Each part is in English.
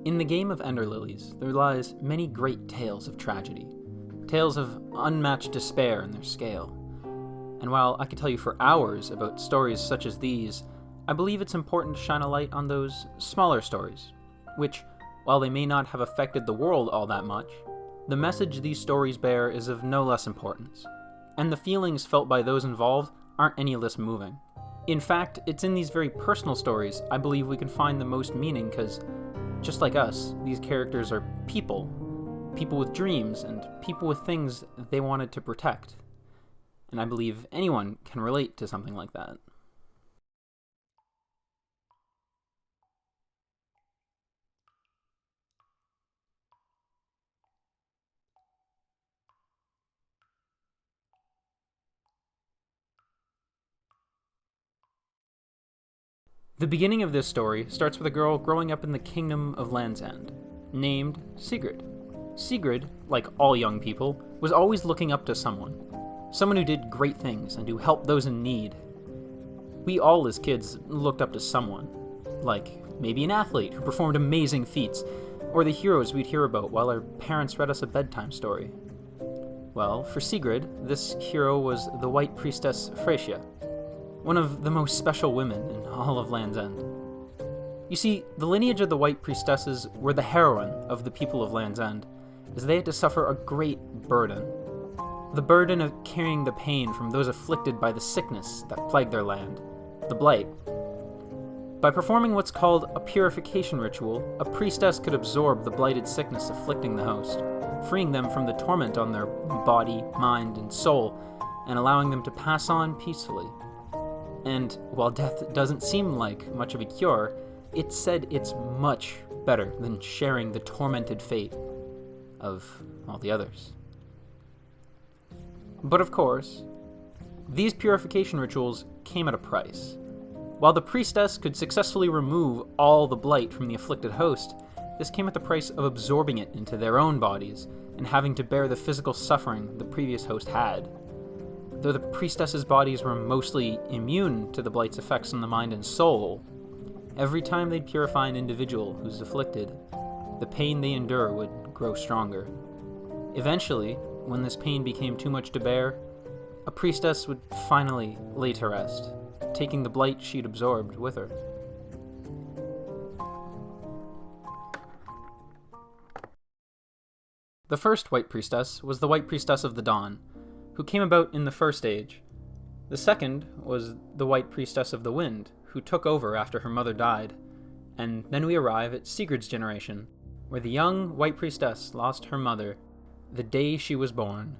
In the game of Ender Lilies, there lies many great tales of tragedy, tales of unmatched despair in their scale. And while I could tell you for hours about stories such as these, I believe it's important to shine a light on those smaller stories, which, while they may not have affected the world all that much, the message these stories bear is of no less importance, and the feelings felt by those involved aren't any less moving. In fact, it's in these very personal stories I believe we can find the most meaning because, just like us, these characters are people with dreams and people with things they wanted to protect. And I believe anyone can relate to something like that. The beginning of this story starts with a girl growing up in the kingdom of Land's End, named Sigrid. Sigrid, like all young people, was always looking up to someone who did great things and who helped those in need. We all as kids looked up to someone, like maybe an athlete who performed amazing feats, or the heroes we'd hear about while our parents read us a bedtime story. Well, for Sigrid, this hero was the White Priestess Freysia, one of the most special women in all of Land's End. You see, the lineage of the White Priestesses were the heroine of the people of Land's End, as they had to suffer a great burden. The burden of carrying the pain from those afflicted by the sickness that plagued their land, the Blight. By performing what's called a purification ritual, a priestess could absorb the blighted sickness afflicting the host, freeing them from the torment on their body, mind, and soul, and allowing them to pass on peacefully. And while death doesn't seem like much of a cure, it's said it's much better than sharing the tormented fate of all the others. But of course, these purification rituals came at a price. While the priestess could successfully remove all the blight from the afflicted host, this came at the price of absorbing it into their own bodies and having to bear the physical suffering the previous host had. Though the priestesses' bodies were mostly immune to the blight's effects on the mind and soul, every time they'd purify an individual who's afflicted, the pain they endure would grow stronger. Eventually, when this pain became too much to bear, a priestess would finally lay to rest, taking the blight she'd absorbed with her. The first White Priestess was the White Priestess of the Dawn, who came about in the First Age. The second was the White Priestess of the Wind, who took over after her mother died. And then we arrive at Sigrid's generation, where the young White Priestess lost her mother the day she was born.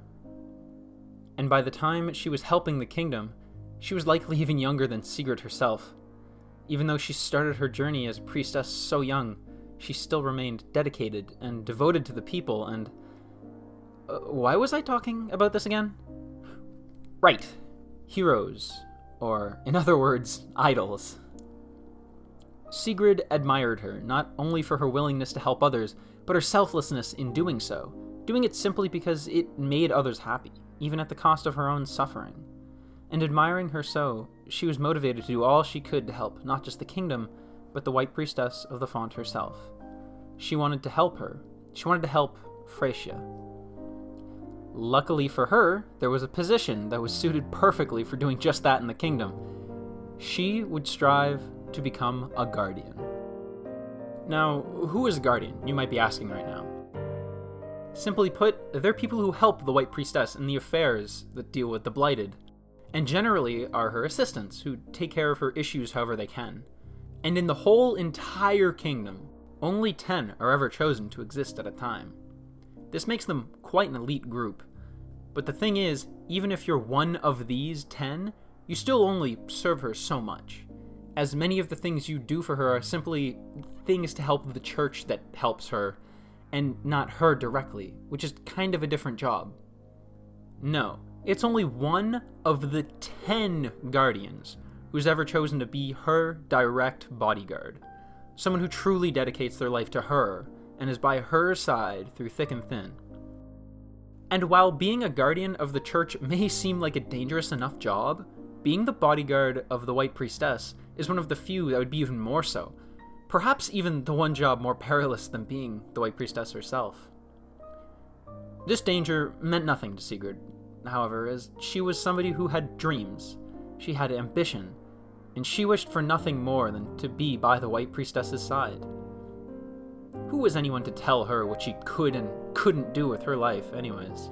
And by the time she was helping the kingdom, she was likely even younger than Sigrid herself. Even though she started her journey as a priestess so young, she still remained dedicated and devoted to the people and... why was I talking about this again? Right. Heroes. Or, in other words, idols. Sigrid admired her, not only for her willingness to help others, but her selflessness in doing so, doing it simply because it made others happy, even at the cost of her own suffering. And admiring her so, she was motivated to do all she could to help not just the kingdom, but the White Priestess of the Font herself. She wanted to help her. She wanted to help Freysia. Luckily for her, there was a position that was suited perfectly for doing just that in the kingdom. She would strive to become a guardian. Now, who is a guardian, you might be asking right now? Simply put, they're people who help the White Priestess in the affairs that deal with the Blighted, and generally are her assistants who take care of her issues however they can. And in the whole entire kingdom, only 10 are ever chosen to exist at a time. This makes them quite an elite group. But the thing is, even if you're one of these 10, you still only serve her so much, as many of the things you do for her are simply things to help the church that helps her, and not her directly, which is kind of a different job. No, it's only one of the 10 guardians who's ever chosen to be her direct bodyguard, someone who truly dedicates their life to her, and is by her side through thick and thin. And while being a guardian of the church may seem like a dangerous enough job, being the bodyguard of the White Priestess is one of the few that would be even more so, Perhaps even the one job more perilous than being the White Priestess herself. This danger meant nothing to Sigrid, however, as she was somebody who had dreams, she had ambition, and she wished for nothing more than to be by the White Priestess's side. Who was anyone to tell her what she could and couldn't do with her life, anyways?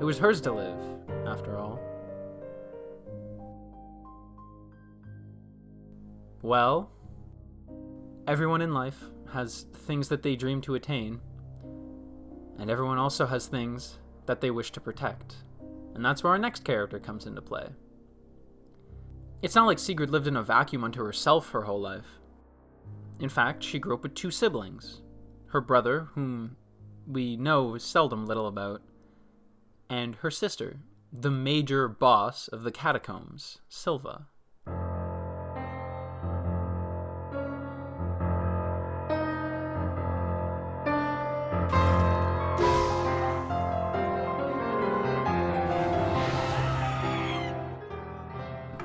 It was hers to live, after all. Well, everyone in life has things that they dream to attain, and everyone also has things that they wish to protect. And that's where our next character comes into play. It's not like Sigrid lived in a vacuum unto herself her whole life. In fact, she grew up with two siblings. Her brother, whom we know seldom little about, and her sister, the major boss of the catacombs, Silva.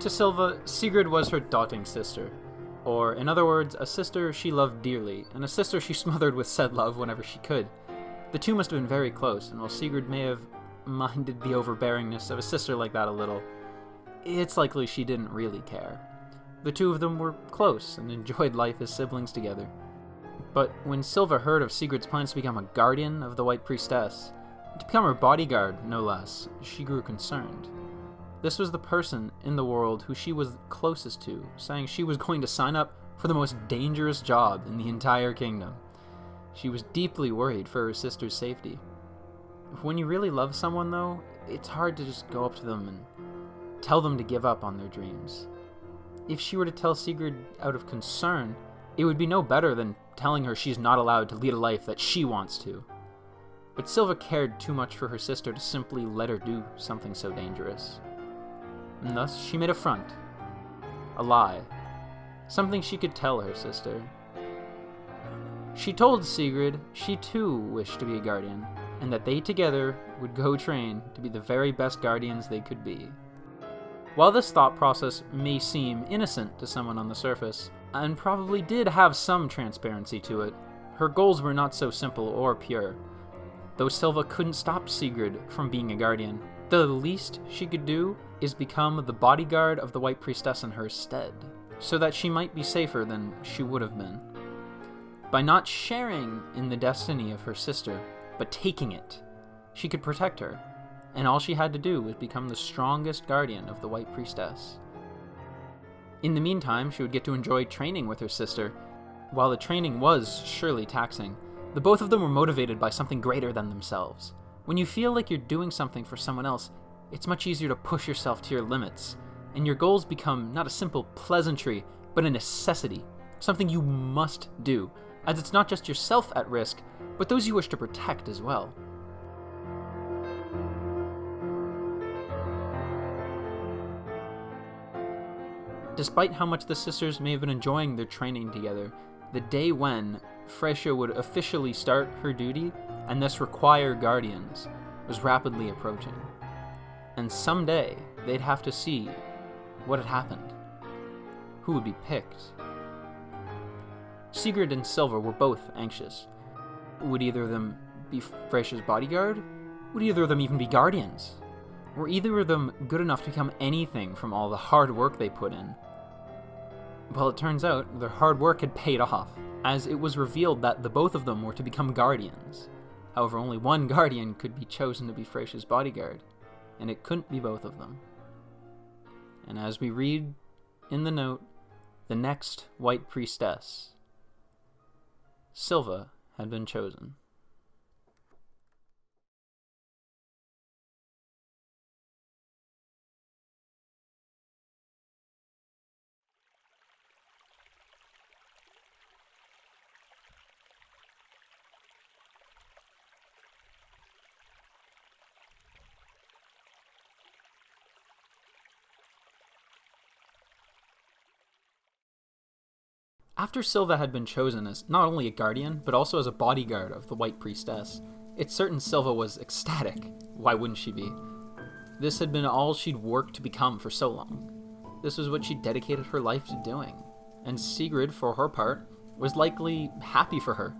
To Silva, Sigrid was her doting sister, or in other words, a sister she loved dearly, and a sister she smothered with said love whenever she could. The two must have been very close, and while Sigrid may have minded the overbearingness of a sister like that a little, it's likely she didn't really care. The two of them were close and enjoyed life as siblings together. But when Silva heard of Sigrid's plans to become a guardian of the White Priestess, to become her bodyguard, no less, she grew concerned. This was the person in the world who she was closest to, saying she was going to sign up for the most dangerous job in the entire kingdom. She was deeply worried for her sister's safety. When you really love someone, though, it's hard to just go up to them and tell them to give up on their dreams. If she were to tell Sigrid out of concern, it would be no better than telling her she's not allowed to lead a life that she wants to. But Silva cared too much for her sister to simply let her do something so dangerous. And thus she made a front, a lie, something she could tell her sister. She told Sigrid she too wished to be a guardian, and that they together would go train to be the very best guardians they could be. While this thought process may seem innocent to someone on the surface, and probably did have some transparency to it, her goals were not so simple or pure. Though Silva couldn't stop Sigrid from being a guardian, the least she could do is become the bodyguard of the White Priestess in her stead, so that she might be safer than she would have been. By not sharing in the destiny of her sister, but taking it, she could protect her, and all she had to do was become the strongest guardian of the White Priestess. In the meantime, she would get to enjoy training with her sister. While the training was surely taxing, the both of them were motivated by something greater than themselves. When you feel like you're doing something for someone else, it's much easier to push yourself to your limits, and your goals become not a simple pleasantry, but a necessity, something you must do, as it's not just yourself at risk, but those you wish to protect as well. Despite how much the sisters may have been enjoying their training together, the day when Frecia would officially start her duty, and thus require guardians, was rapidly approaching. And someday, they'd have to see what had happened. Who would be picked? Sigrid and Silva were both anxious. Would either of them be Frecia's bodyguard? Would either of them even be guardians? Were either of them good enough to become anything from all the hard work they put in? Well, it turns out their hard work had paid off, as it was revealed that the both of them were to become guardians. However, only one guardian could be chosen to be Frecia's bodyguard, and it couldn't be both of them. And as we read in the note, the next White Priestess, Silva, had been chosen. After Silva had been chosen as not only a guardian, but also as a bodyguard of the White Priestess, it's certain Silva was ecstatic. Why wouldn't she be? This had been all she'd worked to become for so long. This was what she dedicated her life to doing. And Sigrid, for her part, was likely happy for her,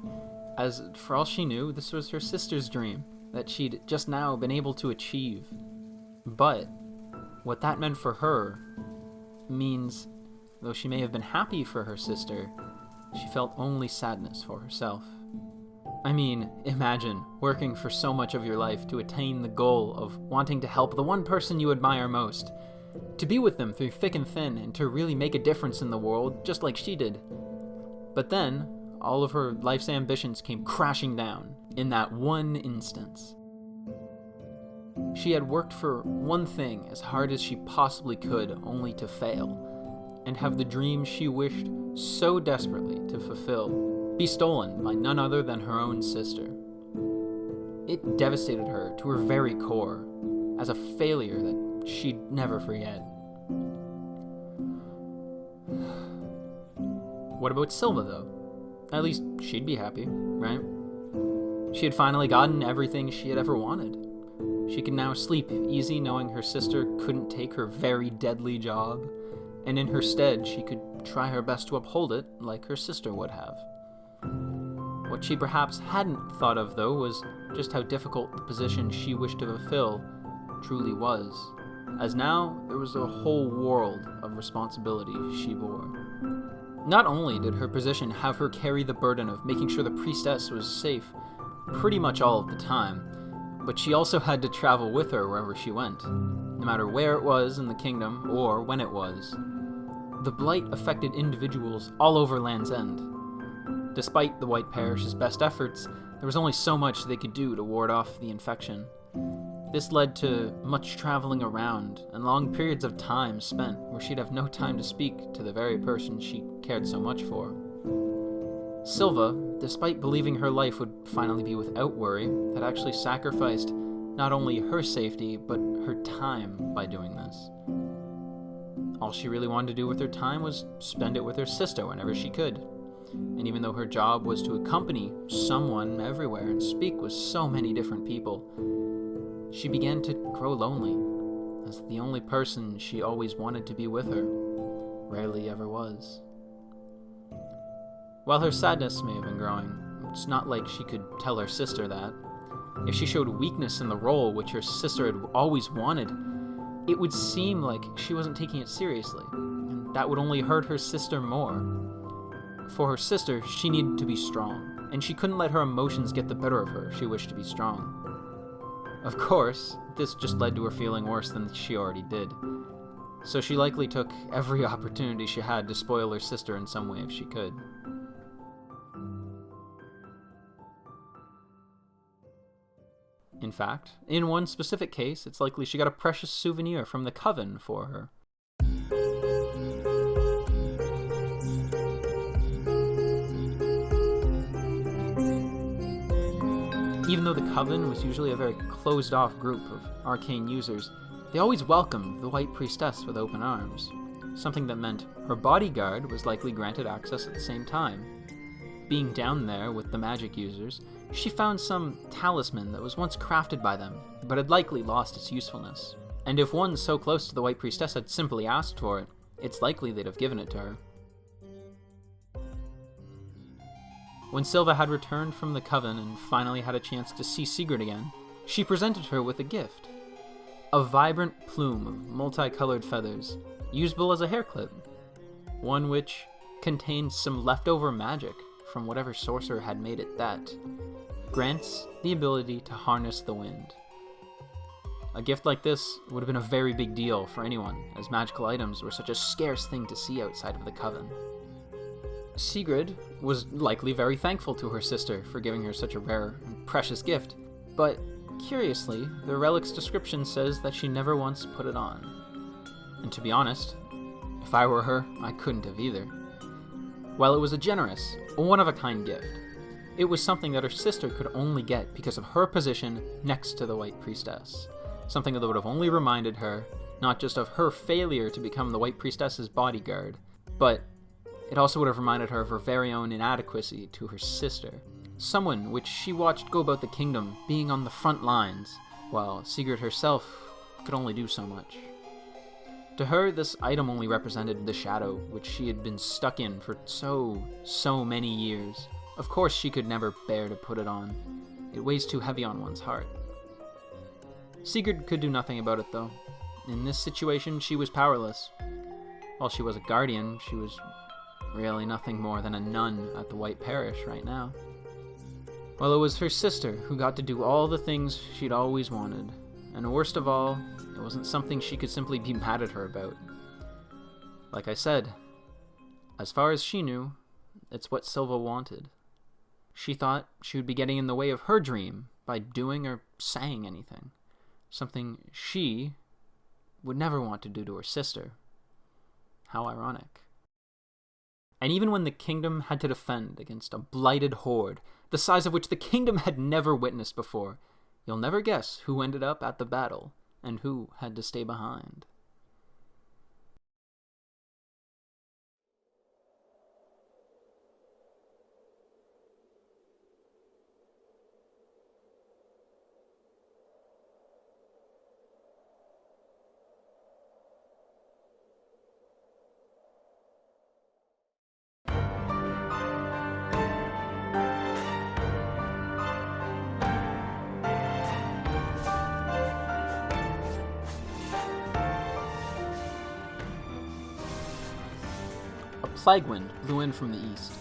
as for all she knew, this was her sister's dream that she'd just now been able to achieve. But what that meant for her means, though she may have been happy for her sister, she felt only sadness for herself. I mean, imagine working for so much of your life to attain the goal of wanting to help the one person you admire most, to be with them through thick and thin, and to really make a difference in the world, just like she did. But then, all of her life's ambitions came crashing down in that one instance. She had worked for one thing as hard as she possibly could, only to fail, and have the dream she wished so desperately to fulfill be stolen by none other than her own sister. It devastated her to her very core, as a failure that she'd never forget. What about Silva, though? At least she'd be happy, right? She had finally gotten everything she had ever wanted. She could now sleep easy knowing her sister couldn't take her very deadly job, and in her stead she could try her best to uphold it like her sister would have. What she perhaps hadn't thought of, though, was just how difficult the position she wished to fulfill truly was, as now there was a whole world of responsibility she bore. Not only did her position have her carry the burden of making sure the priestess was safe pretty much all of the time, but she also had to travel with her wherever she went, no matter where it was in the kingdom or when it was. The blight affected individuals all over Land's End. Despite the White Parish's best efforts, there was only so much they could do to ward off the infection. This led to much traveling around and long periods of time spent where she'd have no time to speak to the very person she cared so much for. Silva, despite believing her life would finally be without worry, had actually sacrificed not only her safety, but her time by doing this. All she really wanted to do with her time was spend it with her sister whenever she could. And even though her job was to accompany someone everywhere and speak with so many different people, she began to grow lonely, as the only person she always wanted to be with her rarely ever was. While her sadness may have been growing, it's not like she could tell her sister that. If she showed weakness in the role which her sister had always wanted, it would seem like she wasn't taking it seriously, and that would only hurt her sister more. For her sister, she needed to be strong, and she couldn't let her emotions get the better of her if she wished to be strong. Of course, this just led to her feeling worse than she already did, so she likely took every opportunity she had to spoil her sister in some way if she could. In fact, in one specific case, it's likely she got a precious souvenir from the coven for her. Even though the coven was usually a very closed-off group of arcane users, they always welcomed the White Priestess with open arms, something that meant her bodyguard was likely granted access at the same time. Being down there with the magic users, she found some talisman that was once crafted by them, but had likely lost its usefulness. And if one so close to the White Priestess had simply asked for it, it's likely they'd have given it to her. When Silva had returned from the coven and finally had a chance to see Sigrid again, she presented her with a gift. A vibrant plume of multicolored feathers, usable as a hair clip. One which contained some leftover magic from whatever sorcerer had made it that grants the ability to harness the wind. A gift like this would have been a very big deal for anyone, as magical items were such a scarce thing to see outside of the coven. Sigrid was likely very thankful to her sister for giving her such a rare and precious gift, but curiously, the relic's description says that she never once put it on. And to be honest, if I were her, I couldn't have either. While it was a generous, one-of-a-kind gift, it was something that her sister could only get because of her position next to the White Priestess, something that would have only reminded her not just of her failure to become the White Priestess's bodyguard, but it also would have reminded her of her very own inadequacy to her sister, someone which she watched go about the kingdom being on the front lines, while Sigrid herself could only do so much. To her, this item only represented the shadow which she had been stuck in for so many years. Of course, she could never bear to put it on. It weighs too heavy on one's heart. Sigurd could do nothing about it, though. In this situation, she was powerless. While she was a guardian, she was really nothing more than a nun at the White Parish right now. Well, it was her sister who got to do all the things she'd always wanted. And worst of all, it wasn't something she could simply be mad at her about. Like I said, as far as she knew, it's what Silva wanted. She thought she would be getting in the way of her dream by doing or saying anything. Something she would never want to do to her sister. How ironic. And even when the kingdom had to defend against a blighted horde, the size of which the kingdom had never witnessed before, you'll never guess who ended up at the battle and who had to stay behind. Plague wind blew in from the east,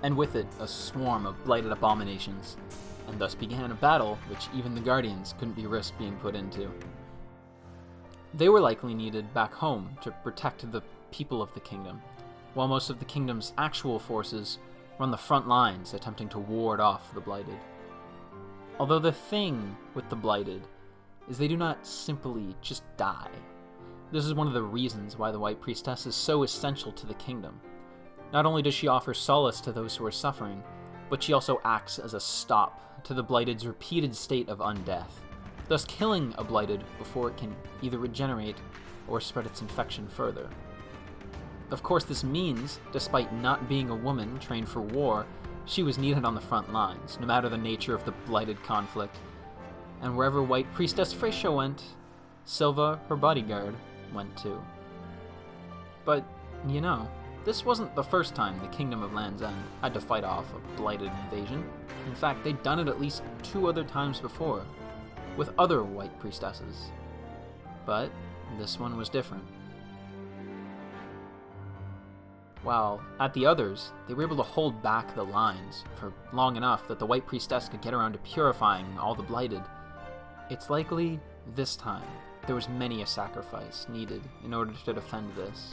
and with it a swarm of blighted abominations, and thus began a battle which even the Guardians couldn't be risked being put into. They were likely needed back home to protect the people of the kingdom, while most of the kingdom's actual forces were on the front lines attempting to ward off the blighted. Although the thing with the blighted is they do not simply just die. This is one of the reasons why the White Priestess is so essential to the kingdom. Not only does she offer solace to those who are suffering, but she also acts as a stop to the Blighted's repeated state of undeath, thus killing a Blighted before it can either regenerate or spread its infection further. Of course, this means, despite not being a woman trained for war, she was needed on the front lines, no matter the nature of the Blighted conflict. And wherever White Priestess Freysia went, Silva, her bodyguard, went too. But, you know, this wasn't the first time the Kingdom of Land's End had to fight off a blighted invasion. In fact, they'd done it at least 2 other times before, with other White Priestesses. But this one was different. While at the others, they were able to hold back the lines for long enough that the White Priestess could get around to purifying all the blighted. It's likely this time there was many a sacrifice needed in order to defend this.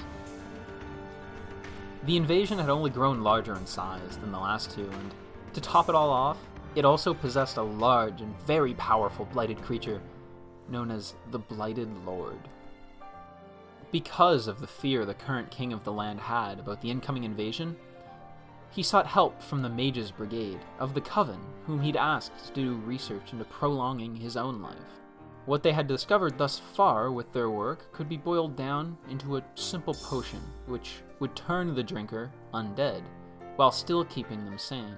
The invasion had only grown larger in size than the last 2, and to top it all off, it also possessed a large and very powerful blighted creature known as the Blighted Lord. Because of the fear the current king of the land had about the incoming invasion, he sought help from the Mages Brigade of the Coven, whom he'd asked to do research into prolonging his own life. What they had discovered thus far with their work could be boiled down into a simple potion, which would turn the drinker undead, while still keeping them sane.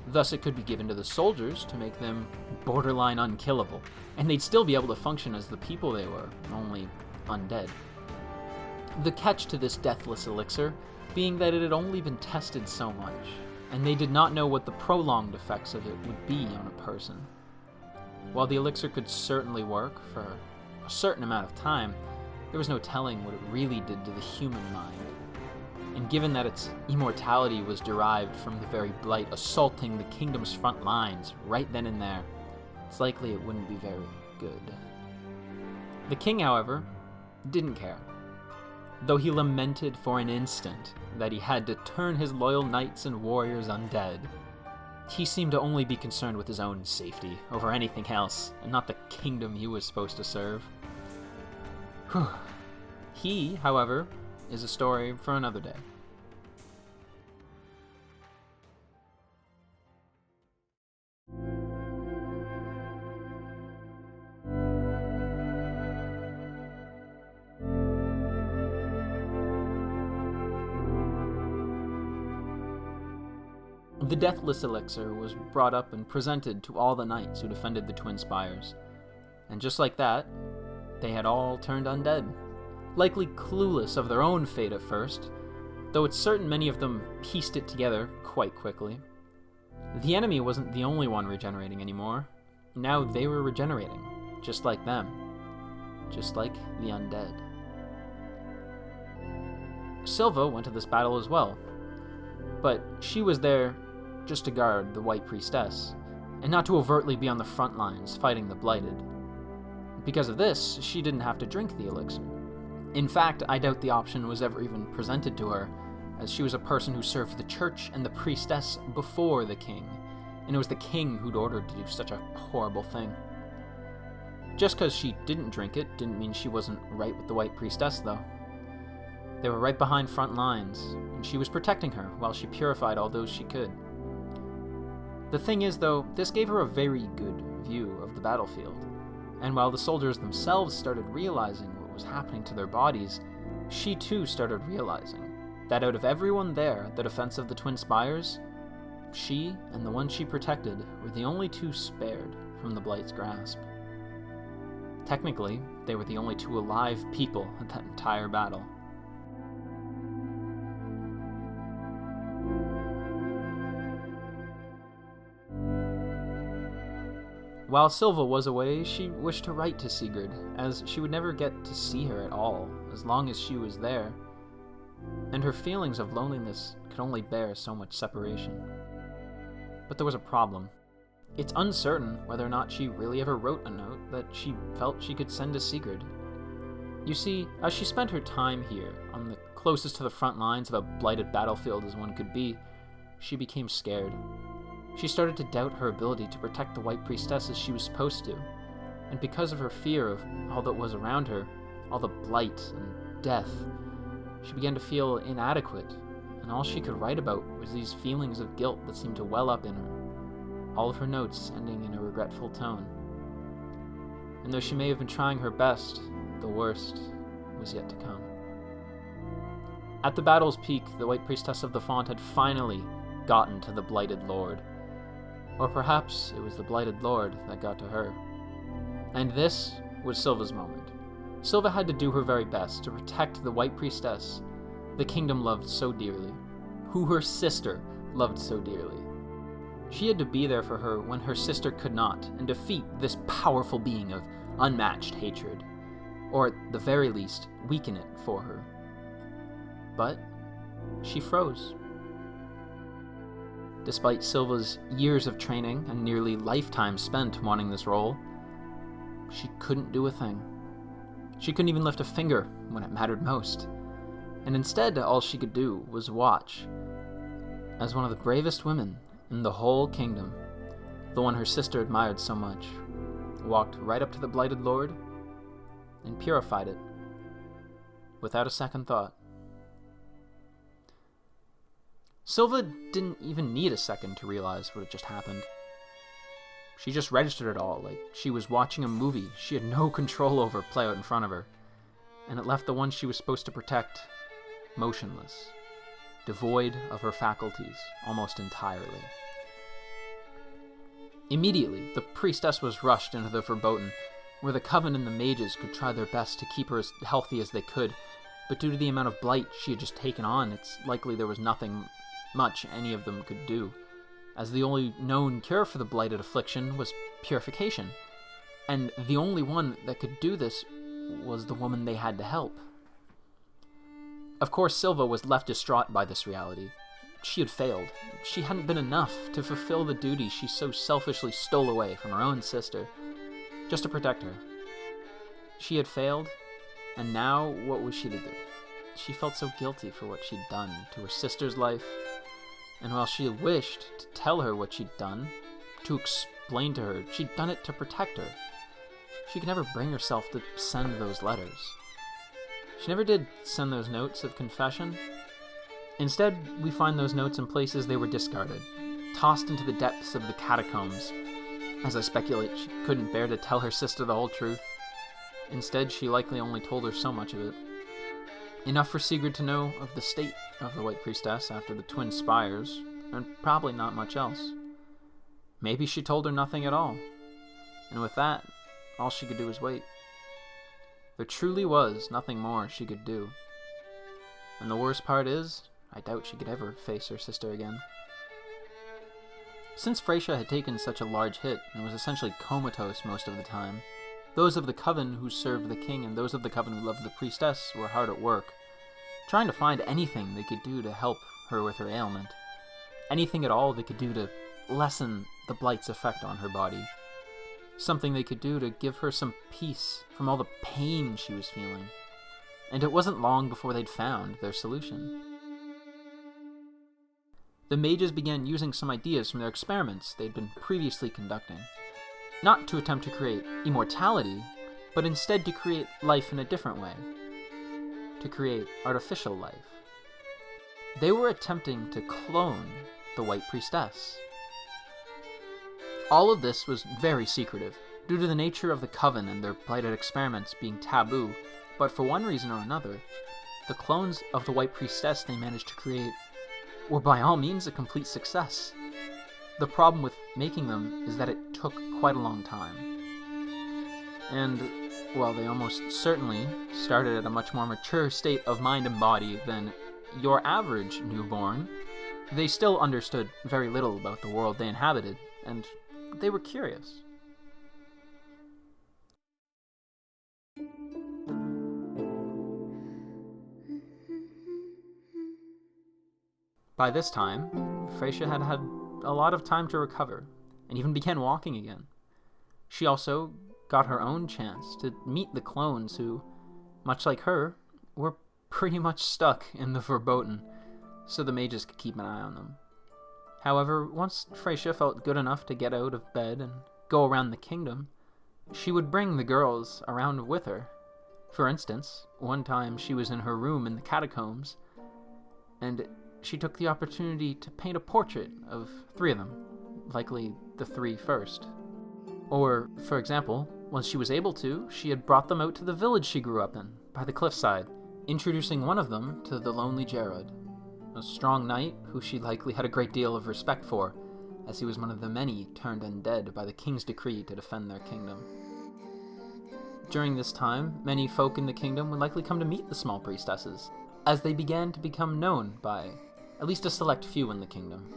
Thus it could be given to the soldiers to make them borderline unkillable, and they'd still be able to function as the people they were, only undead. The catch to this deathless elixir being that it had only been tested so much, and they did not know what the prolonged effects of it would be on a person. While the elixir could certainly work for a certain amount of time, there was no telling what it really did to the human mind. And given that its immortality was derived from the very blight assaulting the kingdom's front lines right then and there, it's likely it wouldn't be very good. The king, however, didn't care. Though he lamented for an instant that he had to turn his loyal knights and warriors undead, he seemed to only be concerned with his own safety over anything else, and not the kingdom he was supposed to serve. Whew. He, however, is a story for another day. The Deathless Elixir was brought up and presented to all the knights who defended the Twin Spires, and just like that, they had all turned undead, likely clueless of their own fate at first, though it's certain many of them pieced it together quite quickly. The enemy wasn't the only one regenerating anymore. Now they were regenerating, just like them, just like the undead. Silva went to this battle as well, but she was there just to guard the White Priestess, and not to overtly be on the front lines fighting the Blighted. Because of this, she didn't have to drink the elixir. In fact, I doubt the option was ever even presented to her, as she was a person who served the church and the priestess before the king, and it was the king who'd ordered to do such a horrible thing. Just because she didn't drink it didn't mean she wasn't right with the White Priestess, though. They were right behind front lines, and she was protecting her while she purified all those she could. The thing is, though, this gave her a very good view of the battlefield, and while the soldiers themselves started realizing what was happening to their bodies, she too started realizing that out of everyone there at the defense of the Twin Spires, she and the one she protected were the only two spared from the Blight's grasp. Technically, they were the only two alive people at that entire battle. While Silva was away, she wished to write to Sigurd, as she would never get to see her at all, as long as she was there, and her feelings of loneliness could only bear so much separation. But there was a problem. It's uncertain whether or not she really ever wrote a note that she felt she could send to Sigurd. You see, as she spent her time here, on the closest to the front lines of a blighted battlefield as one could be, she became scared. She started to doubt her ability to protect the White Priestess as she was supposed to, and because of her fear of all that was around her, all the blight and death, she began to feel inadequate, and all she could write about was these feelings of guilt that seemed to well up in her, all of her notes ending in a regretful tone. And though she may have been trying her best, the worst was yet to come. At the battle's peak, the White Priestess of the Font had finally gotten to the Blighted Lord. Or perhaps it was the Blighted Lord that got to her. And this was Silva's moment. Silva had to do her very best to protect the White Priestess the kingdom loved so dearly, who her sister loved so dearly. She had to be there for her when her sister could not, and defeat this powerful being of unmatched hatred, or at the very least, weaken it for her. But she froze. Despite Silva's years of training and nearly lifetime spent wanting this role, she couldn't do a thing. She couldn't even lift a finger when it mattered most. And instead, all she could do was watch as one of the bravest women in the whole kingdom, the one her sister admired so much, walked right up to the Blighted Lord and purified it without a second thought. Silva didn't even need a second to realize what had just happened. She just registered it all, like she was watching a movie she had no control over play out in front of her, and it left the one she was supposed to protect motionless, devoid of her faculties almost entirely. Immediately, the priestess was rushed into the Verboten, where the Coven and the mages could try their best to keep her as healthy as they could, but due to the amount of blight she had just taken on, it's likely there was nothing much any of them could do, as the only known cure for the blighted affliction was purification, and the only one that could do this was the woman they had to help. Of course, Silva was left distraught by this reality. She had failed. She hadn't been enough to fulfill the duty she so selfishly stole away from her own sister, just to protect her. She had failed, and now what was she to do? She felt so guilty for what she'd done to her sister's life, and while she wished to tell her what she'd done, to explain to her she'd done it to protect her, she could never bring herself to send those letters. She never did send those notes of confession. Instead, we find those notes in places they were discarded, tossed into the depths of the catacombs. As I speculate, she couldn't bear to tell her sister the whole truth. Instead, she likely only told her so much of it. Enough for Sigurd to know of the state of the White Priestess after the Twin Spires, and probably not much else. Maybe she told her nothing at all, and with that, all she could do was wait. There truly was nothing more she could do. And the worst part is, I doubt she could ever face her sister again. Since Freysia had taken such a large hit and was essentially comatose most of the time, those of the coven who served the king and those of the coven who loved the priestess were hard at work, trying to find anything they could do to help her with her ailment. Anything at all they could do to lessen the blight's effect on her body. Something they could do to give her some peace from all the pain she was feeling. And it wasn't long before they'd found their solution. The mages began using some ideas from their experiments they'd been previously conducting. Not to attempt to create immortality, but instead to create life in a different way. To create artificial life. They were attempting to clone the White Priestess. All of this was very secretive, due to the nature of the Coven and their blighted experiments being taboo, but for one reason or another, the clones of the White Priestess they managed to create were by all means a complete success. The problem with making them is that it took quite a long time. And, well, they almost certainly started at a much more mature state of mind and body than your average newborn. They still understood very little about the world they inhabited, and they were curious. By this time, Freysia had had a lot of time to recover, and even began walking again. She also got her own chance to meet the clones who, much like her, were pretty much stuck in the Verboten, so the mages could keep an eye on them. However, once Freysia felt good enough to get out of bed and go around the kingdom, she would bring the girls around with her. For instance, one time she was in her room in the catacombs, and she took the opportunity to paint a portrait of 3 of them, likely the 3 first. Or, for example, once she was able to, she had brought them out to the village she grew up in, by the cliffside, introducing one of them to the lonely Jared, a strong knight who she likely had a great deal of respect for, as he was one of the many turned undead by the king's decree to defend their kingdom. During this time, many folk in the kingdom would likely come to meet the small priestesses, as they began to become known by at least a select few in the kingdom.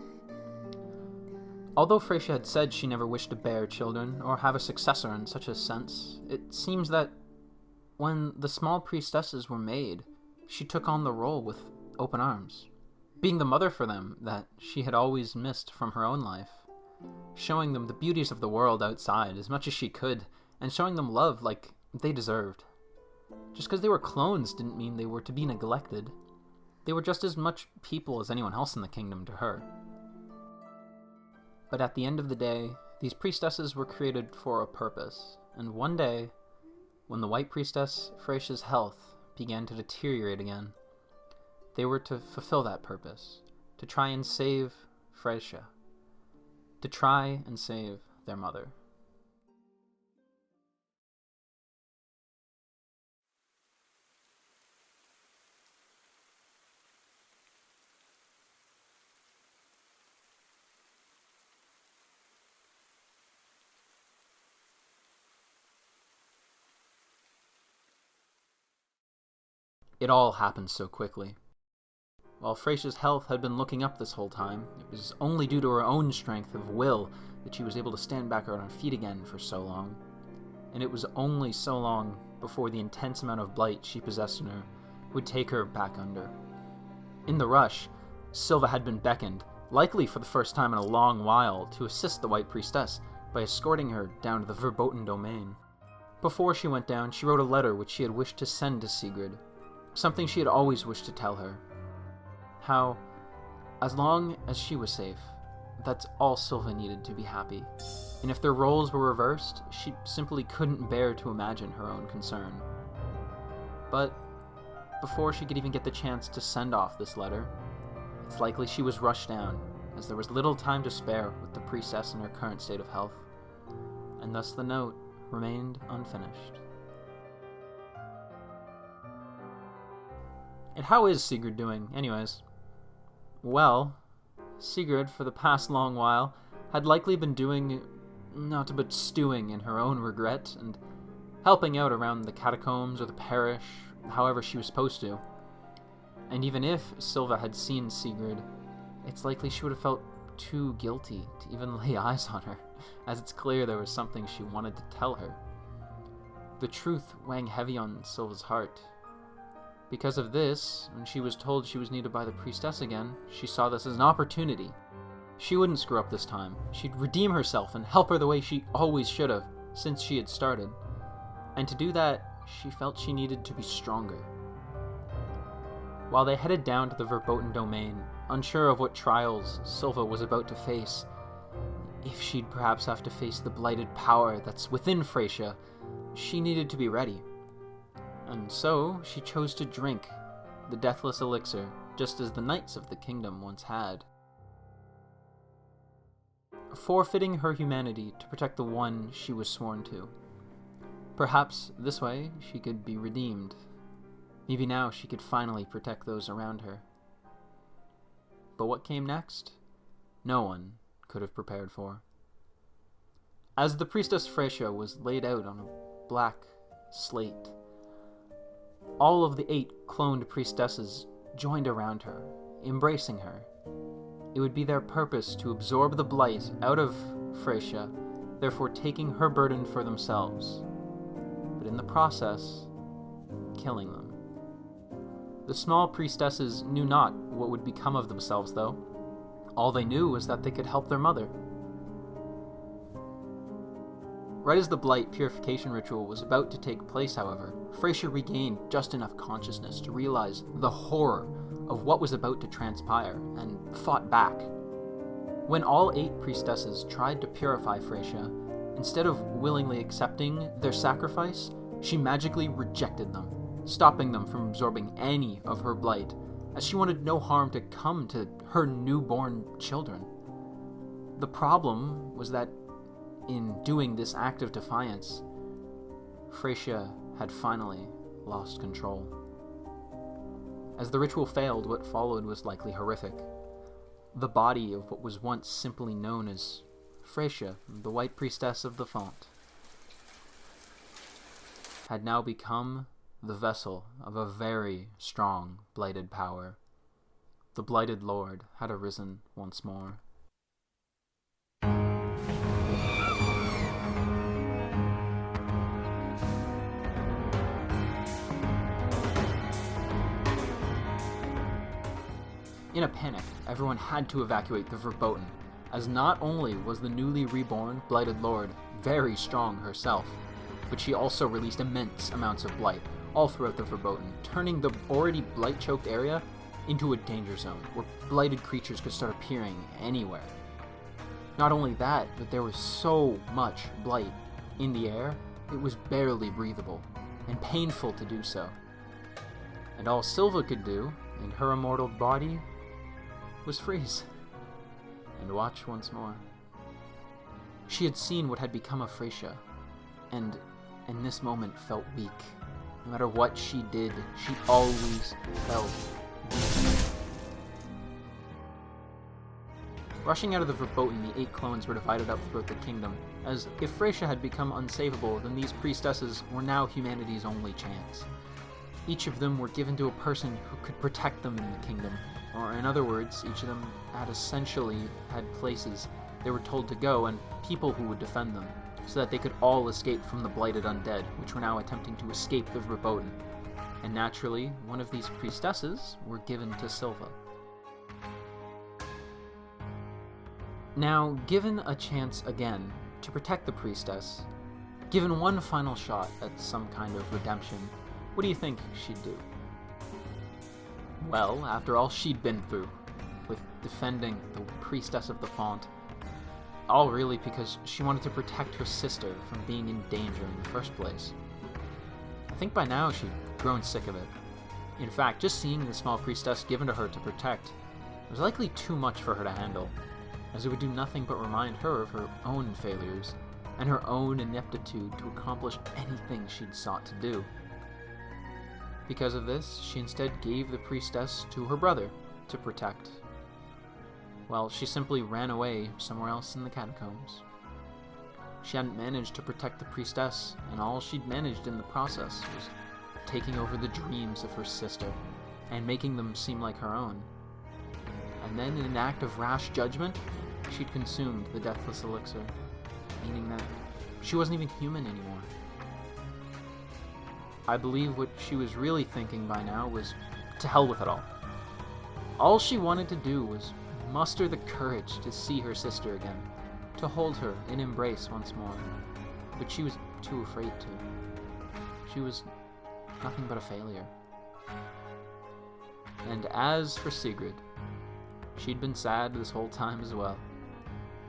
Although Freysia had said she never wished to bear children or have a successor in such a sense, it seems that when the small priestesses were made, she took on the role with open arms, being the mother for them that she had always missed from her own life, showing them the beauties of the world outside as much as she could, and showing them love like they deserved. Just because they were clones didn't mean they were to be neglected. They were just as much people as anyone else in the kingdom to her. But at the end of the day, these priestesses were created for a purpose, and one day, when the White Priestess Freysia's health began to deteriorate again, they were to fulfill that purpose, to try and save Freysia, to try and save their mother. It all happened so quickly. While Freysia's health had been looking up this whole time, it was only due to her own strength of will that she was able to stand back on her feet again for so long. And it was only so long before the intense amount of blight she possessed in her would take her back under. In the rush, Silva had been beckoned, likely for the first time in a long while, to assist the White Priestess by escorting her down to the Verboten domain. Before she went down, she wrote a letter which she had wished to send to Sigrid, something she had always wished to tell her. How, as long as she was safe, that's all Silva needed to be happy. And if their roles were reversed, she simply couldn't bear to imagine her own concern. But before she could even get the chance to send off this letter, it's likely she was rushed down, as there was little time to spare with the priestess in her current state of health, and thus the note remained unfinished. And how is Sigrid doing, anyways? Well, Sigrid, for the past long while, had likely been doing naught but stewing in her own regret, and helping out around the catacombs or the parish, however she was supposed to. And even if Silva had seen Sigrid, it's likely she would have felt too guilty to even lay eyes on her, as it's clear there was something she wanted to tell her. The truth weighing heavy on Silva's heart. Because of this, when she was told she was needed by the priestess again, she saw this as an opportunity. She wouldn't screw up this time. She'd redeem herself and help her the way she always should have, since she had started. And to do that, she felt she needed to be stronger. While they headed down to the verboten domain, unsure of what trials Silva was about to face, if she'd perhaps have to face the blighted power that's within Freysia, she needed to be ready. And so, she chose to drink the deathless elixir, just as the knights of the kingdom once had. Forfeiting her humanity to protect the one she was sworn to. Perhaps this way she could be redeemed. Maybe now she could finally protect those around her. But what came next? No one could have prepared for. As the priestess Freysia was laid out on a black slate, all of the 8 cloned priestesses joined around her, embracing her. It would be their purpose to absorb the blight out of Freysia, therefore taking her burden for themselves, but in the process, killing them. The small priestesses knew not what would become of themselves, though. All they knew was that they could help their mother. Right as the blight purification ritual was about to take place, however, Freysia regained just enough consciousness to realize the horror of what was about to transpire, and fought back. When all 8 priestesses tried to purify Freysia, instead of willingly accepting their sacrifice, she magically rejected them, stopping them from absorbing any of her blight, as she wanted no harm to come to her newborn children. The problem was that in doing this act of defiance, Freysia had finally lost control. As the ritual failed, what followed was likely horrific. The body of what was once simply known as Freysia, the White Priestess of the Font, had now become the vessel of a very strong blighted power. The blighted lord had arisen once more. In a panic, everyone had to evacuate the Verboten, as not only was the newly reborn Blighted Lord very strong herself, but she also released immense amounts of blight all throughout the Verboten, turning the already blight-choked area into a danger zone where blighted creatures could start appearing anywhere. Not only that, but there was so much blight in the air, it was barely breathable, and painful to do so. And all Silva could do, in her immortal body, was freeze, and watch once more. She had seen what had become of Freysia, and in this moment felt weak. No matter what she did, she always felt weak. Rushing out of the Verboten, the 8 clones were divided up throughout the kingdom, as if Freysia had become unsavable, then these priestesses were now humanity's only chance. Each of them were given to a person who could protect them in the kingdom, or in other words, each of them had essentially had places they were told to go and people who would defend them, so that they could all escape from the blighted undead, which were now attempting to escape the Verboten. And naturally, one of these priestesses were given to Silva. Now, given a chance again to protect the priestess, given one final shot at some kind of redemption, what do you think she'd do? Well, after all she'd been through, with defending the priestess of the Font, all really because she wanted to protect her sister from being in danger in the first place. I think by now she'd grown sick of it. In fact, just seeing the small priestess given to her to protect was likely too much for her to handle, as it would do nothing but remind her of her own failures, and her own ineptitude to accomplish anything she'd sought to do. Because of this, she instead gave the priestess to her brother to protect, while she simply ran away somewhere else in the catacombs. She hadn't managed to protect the priestess, and all she'd managed in the process was taking over the dreams of her sister and making them seem like her own. And then, in an act of rash judgment, she'd consumed the deathless elixir, meaning that she wasn't even human anymore. I believe what she was really thinking by now was, to hell with it all. All she wanted to do was muster the courage to see her sister again, to hold her in embrace once more, but she was too afraid to. She was nothing but a failure. And as for Sigrid, she'd been sad this whole time as well,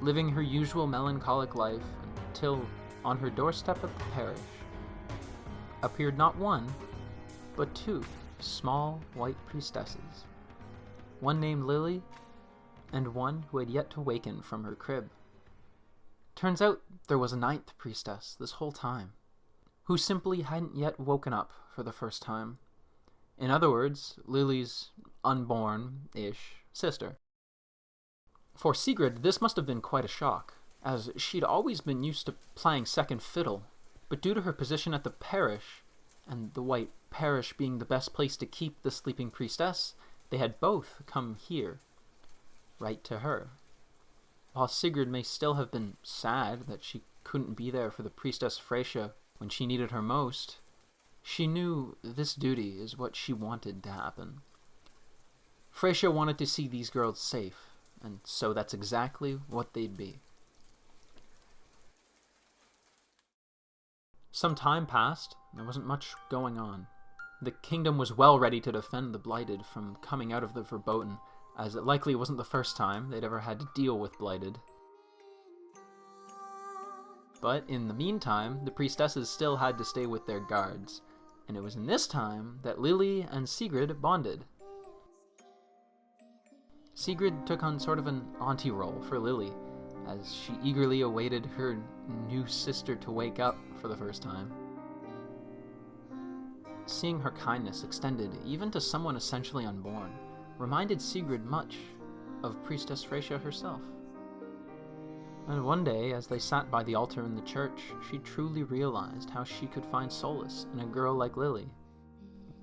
living her usual melancholic life until, on her doorstep at the parish, appeared not one, but two small white priestesses, one named Lily, and one who had yet to waken from her crib. Turns out there was a ninth priestess this whole time, who simply hadn't yet woken up for the first time. In other words, Lily's unborn-ish sister. For Sigrid, this must have been quite a shock, as she'd always been used to playing second fiddle, but due to her position at the parish, and the white parish being the best place to keep the sleeping priestess, they had both come here, right to her. While Sigrid may still have been sad that she couldn't be there for the priestess Freyja when she needed her most, she knew this duty is what she wanted to happen. Freyja wanted to see these girls safe, and so that's exactly what they'd be. Some time passed, there wasn't much going on. The kingdom was well ready to defend the Blighted from coming out of the Verboten, as it likely wasn't the first time they'd ever had to deal with Blighted. But in the meantime, the priestesses still had to stay with their guards, and it was in this time that Lily and Sigrid bonded. Sigrid took on sort of an auntie role for Lily, as she eagerly awaited her new sister to wake up for the first time. Seeing her kindness extended even to someone essentially unborn reminded Sigrid much of Priestess Freyja herself. And one day, as they sat by the altar in the church, she truly realized how she could find solace in a girl like Lily,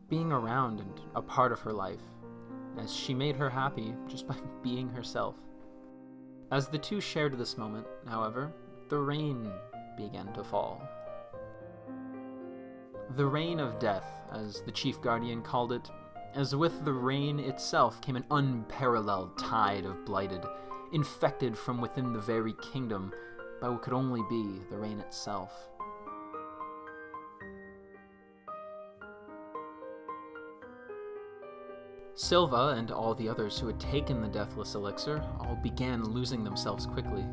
being around and a part of her life, as she made her happy just by being herself. As the two shared this moment, however, the rain began to fall. The rain of death, as the chief guardian called it, as with the rain itself came an unparalleled tide of Blighted, infected from within the very kingdom by what could only be the rain itself. Silva and all the others who had taken the deathless elixir all began losing themselves quickly,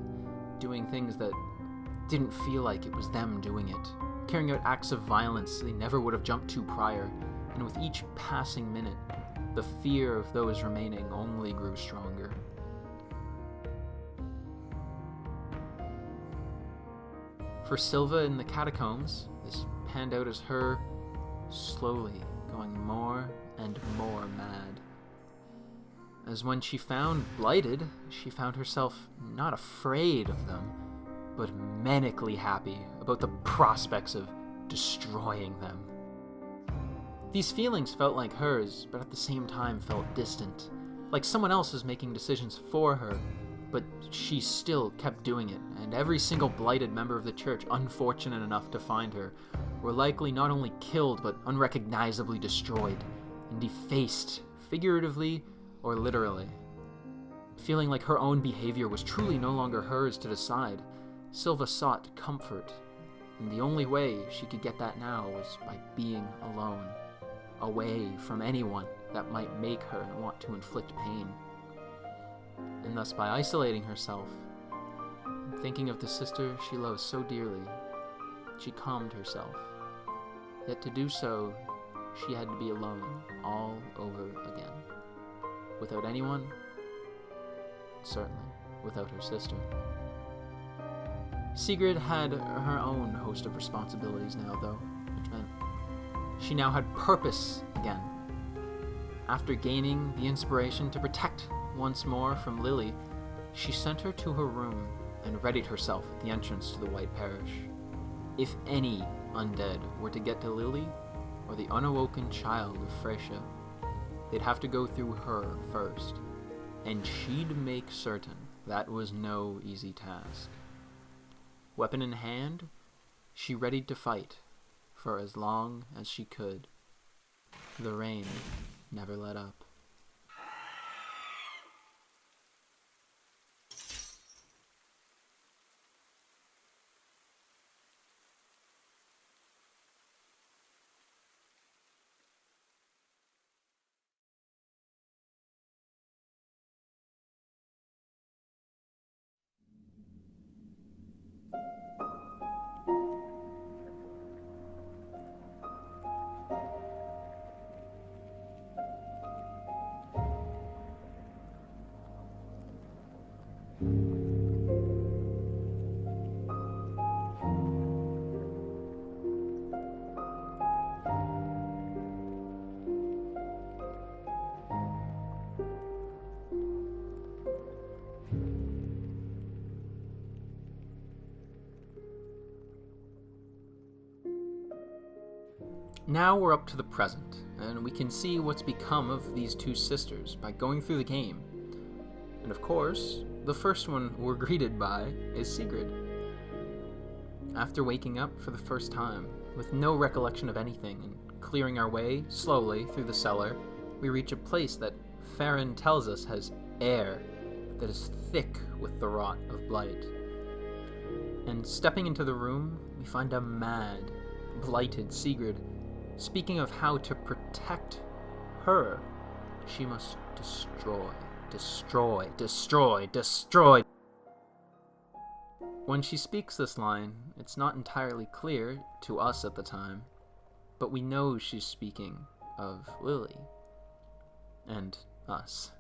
doing things that didn't feel like it was them doing it, carrying out acts of violence they never would have jumped to prior, and with each passing minute, the fear of those remaining only grew stronger. For Silva in the catacombs, this panned out as her slowly going more and more mad. As when she found Blighted, she found herself not afraid of them, but manically happy about the prospects of destroying them. These feelings felt like hers, but at the same time felt distant, like someone else was making decisions for her, but she still kept doing it, and every single Blighted member of the church unfortunate enough to find her were likely not only killed but unrecognizably destroyed and defaced, figuratively or literally. Feeling like her own behavior was truly no longer hers to decide, Silva sought comfort, and the only way she could get that now was by being alone, away from anyone that might make her want to inflict pain. And thus, by isolating herself, and thinking of the sister she loved so dearly, she calmed herself. Yet to do so, she had to be alone all over again. Without anyone, certainly without her sister. Sigrid had her own host of responsibilities now, though, which meant she now had purpose again. After gaining the inspiration to protect once more from Lily, she sent her to her room and readied herself at the entrance to the White Parish. If any undead were to get to Lily, or the unawoken child of Freysia, they'd have to go through her first, and she'd make certain that was no easy task. Weapon in hand, she readied to fight for as long as she could. The rain never let up. Now we're up to the present, and we can see what's become of these two sisters by going through the game. And of course, the first one we're greeted by is Sigrid. After waking up for the first time, with no recollection of anything, and clearing our way slowly through the cellar, we reach a place that Farron tells us has air that is thick with the rot of blight. And stepping into the room, we find a mad, blighted Sigrid. Speaking of how to protect her, she must destroy. When she speaks this line, it's not entirely clear to us at the time, but we know she's speaking of Lily and us.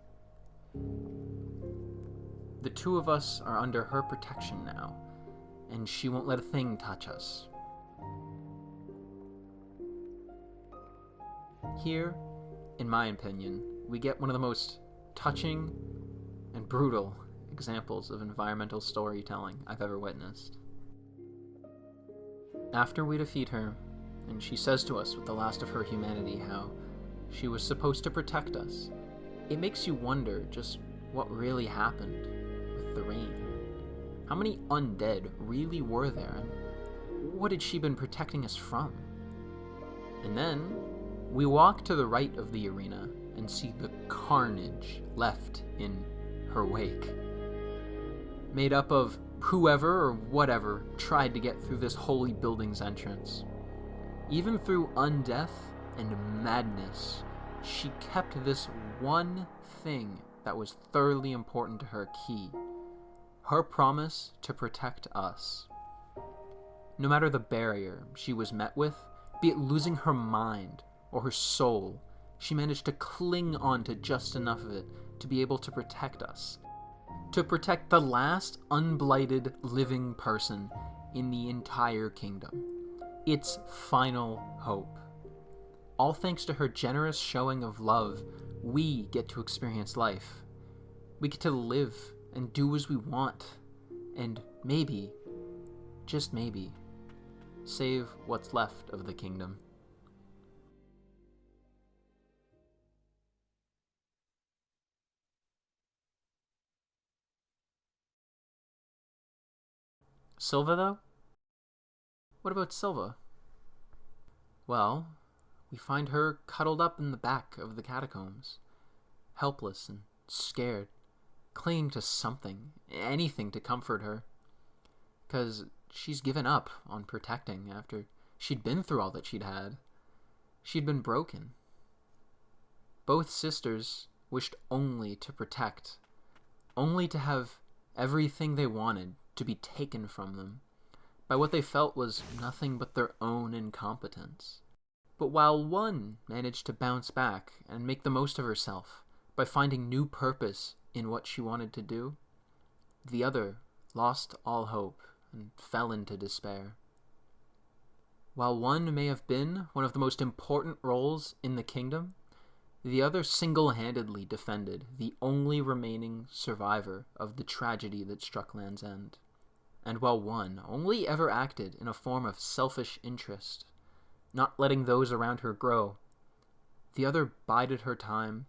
The two of us are under her protection now, and she won't let a thing touch us. Here, in my opinion, we get one of the most touching and brutal examples of environmental storytelling I've ever witnessed. After we defeat her, and she says to us with the last of her humanity how she was supposed to protect us, it makes you wonder just what really happened with the rain. How many undead really were there, and what had she been protecting us from? And then we walk to the right of the arena and see the carnage left in her wake. Made up of whoever or whatever tried to get through this holy building's entrance. Even through undeath and madness, she kept this one thing that was thoroughly important to her key: her promise to protect us. No matter the barrier she was met with, be it losing her mind or her soul, she managed to cling on to just enough of it to be able to protect us. To protect the last unblighted living person in the entire kingdom. Its final hope. All thanks to her generous showing of love, we get to experience life. We get to live and do as we want. And maybe, just maybe, save what's left of the kingdom. Silva, though? What about Silva? Well, we find her cuddled up in the back of the catacombs, helpless and scared, clinging to something, anything to comfort her, 'cause she's given up on protecting after she'd been through all that she'd had. She'd been broken. Both sisters wished only to protect, only to have everything they wanted to be taken from them by what they felt was nothing but their own incompetence. But while one managed to bounce back and make the most of herself by finding new purpose in what she wanted to do, the other lost all hope and fell into despair. While one may have been one of the most important roles in the kingdom, the other single-handedly defended the only remaining survivor of the tragedy that struck Land's End. and while one only ever acted in a form of selfish interest, not letting those around her grow, the other bided her time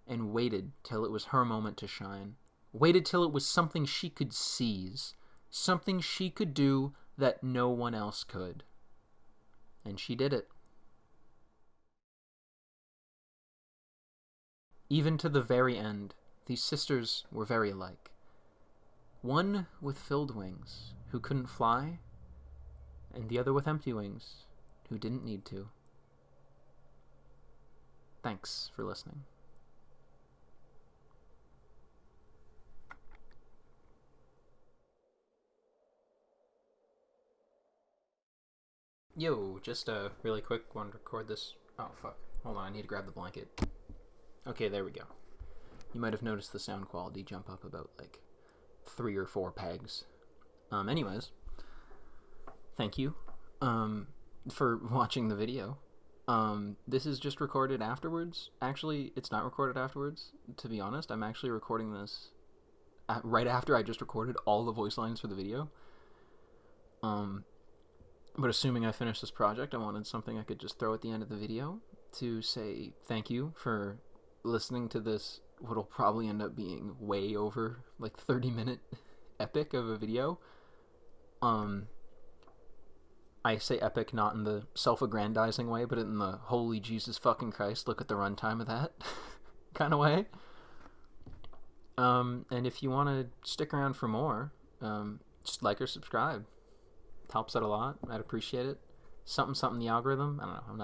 and waited till it was her moment to shine, waited till it was something she could seize, something she could do that no one else could. And she did it. Even to the very end, these sisters were very alike. One with filled wings, who couldn't fly, and the other with empty wings, who didn't need to. Thanks for listening. Yo, just really quick, want to record this. Oh, fuck. Hold on, I need to grab the blanket. Okay, there we go. You might have noticed the sound quality jump up about, like, 3 or 4 pegs. Anyways, thank you, for watching the video. This is just recorded afterwards. Actually, it's not recorded afterwards, to be honest. I'm actually recording this right after I just recorded all the voice lines for the video. But assuming I finish this project, I wanted something I could just throw at the end of the video to say thank you for listening to this, what'll probably end up being way over, like, 30-minute epic of a video. I say epic not in the self-aggrandizing way, but in the holy Jesus fucking Christ, look at the runtime of that kind of way. And if you want to stick around for more, just like or subscribe. It helps out a lot. I'd appreciate it. Something the algorithm. I don't know. I'm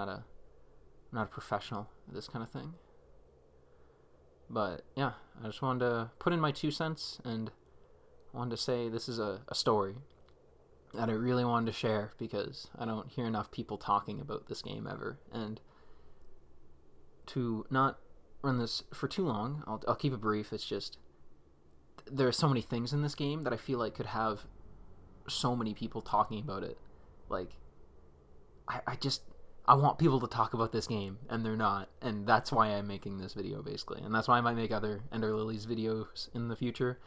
not a professional at this kind of thing. But yeah, I just wanted to put in my 2 cents, and I wanted to say this is a story that I really wanted to share because I don't hear enough people talking about this game ever. And to not run this for too long, I'll keep it brief. It's just there are so many things in this game that I feel like could have so many people talking about it. Like, I want people to talk about this game, and they're not, and that's why I'm making this video, basically. And that's why I might make other Ender Lilies videos in the future.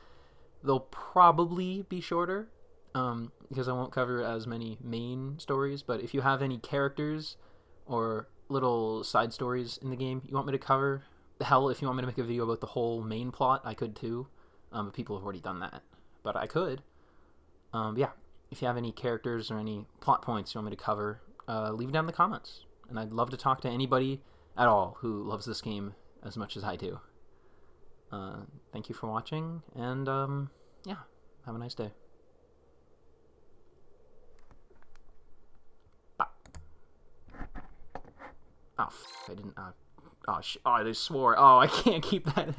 They'll probably be shorter, because I won't cover as many main stories, but if you have any characters or little side stories in the game you want me to cover, hell, if you want me to make a video about the whole main plot, I could too. But people have already done that, but I could. Yeah, if you have any characters or any plot points you want me to cover, leave it down in the comments, and I'd love to talk to anybody at all who loves this game as much as I do. Thank you for watching, and yeah, have a nice day. Bye. Oh, I didn't. Oh, they swore. Oh, I can't keep that in.